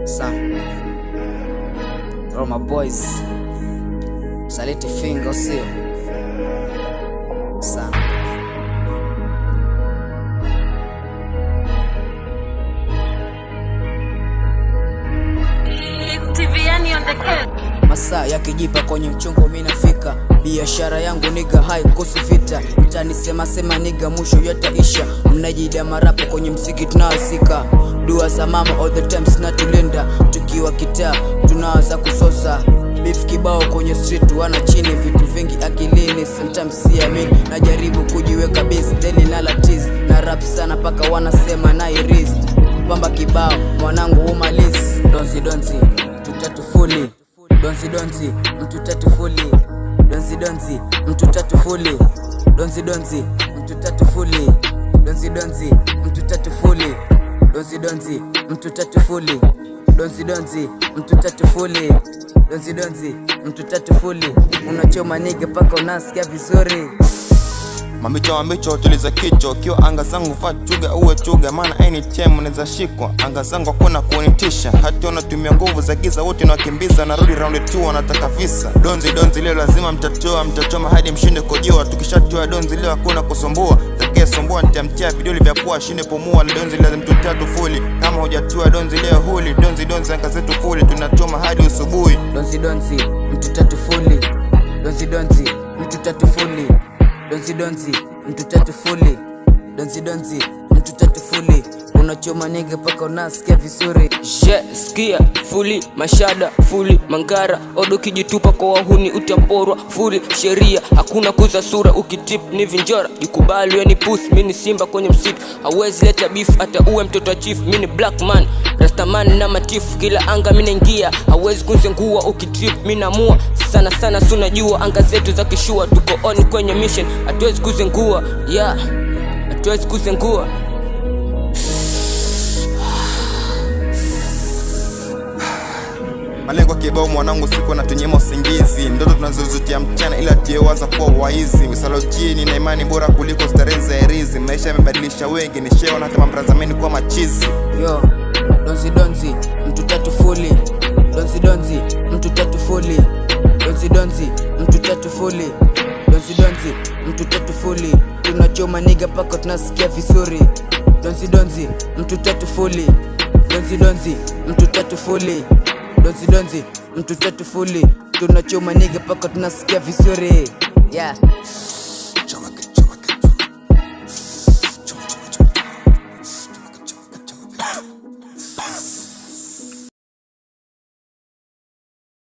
Son, Roma Boys, Saliti Fingo sio Son. Masaa yakijipa kwenye mchongo mimi nafika. Biashara yangu niga hai kuhusu vita. Mtanisema sema niga mwisho yataisha. Mnajida marapo kwenye mziki tunawasika. Dua za mama all the time sinatulinda. Tukiwa kitaa tunawaza kusosa. Beef kibao kwenye street wana chini. Vitu vingi akilini sometimes siamini. Najaribu kujiweka busy daily na latiz. Na rap sana paka wanasema na iris. Pamba kibao mwanangu umalizi. Donzi tutatu fully. Donzi mtu tatu fully. Donzi mtu tatu fully. Donzi mtu tatu fully. Donzi mtu tatu fully. Donzi mtu tatu fully. Donzi mtu tatu fully. Donzi mtu tatu fully. Unachoma nige paka unasikia vizuri. Mamicho tuliza kicho. Kiwa anga zangu fat chuga uwe chuga. Mana anytime unaweza shikwa. Anga zangu hakuna kuonitisha. Hati wanatumia nguvu za giza wote na wakimbiza. Narudi round 2 wanataka visa. Donzi leo lazima mtachoma hadi mshinde kojoa. Tukishatoa donzi leo hakuna kusumbua. Zake sumbua nitamtia vidole vya pua shinde pumua. Donzi lazima tutatu fully. Kama hujatoa donzi leo huli. Donzi anga zetu fully. Tunachoma hadi usubuhi. Donzi mtu tatu fully. Donzi mtu tatu fully. Donzi mtu tatu fully. Donzi mtu tatu fully. Unachoma nige paka unasikia vizuri. Skia fully, mashada fully, mangara odo kijitupa kwa wahuni utaporwa fully. Sheria hakuna kuza sura ukitip ni vinjora. Jikubali wewe ni puss mimi simba kwenye msitu. Hawezi leta beef hata uwe mtoto wa chief. Mimi ni black man, rastaman na matifu. Kila anga mimi naingia. Hawezi kunzengua ukitrip mimi naamua. Sana sunajua anga zetu za kishua. Tuko on kwenye mission. Hatuwezi kuzengua. Yeah, hatuwezi kuzengua. Malengo kibao mwanangu siku na tunyema usingizi. Ndoto tunazozutia mchana ila tuyewaza kuwa waizi. Usalojini na imani bora kuliko starehe za erizi. Maisha yamebadilisha wengi ni sheo na kama mrazameni kwa machizi. Yo, donzi mtu tatu fully. Donzi mtu tatu fully. Donzi mtu tatu fully. Donzi mtu tatu fully. Tunachoma niga paka tunasikia vizuri. Donzi mtu tatu fully. Donzi mtu tatu fully. Donzi mtu tatu fully. Tunachoma niga paka tunasikia vizuri. Yeah.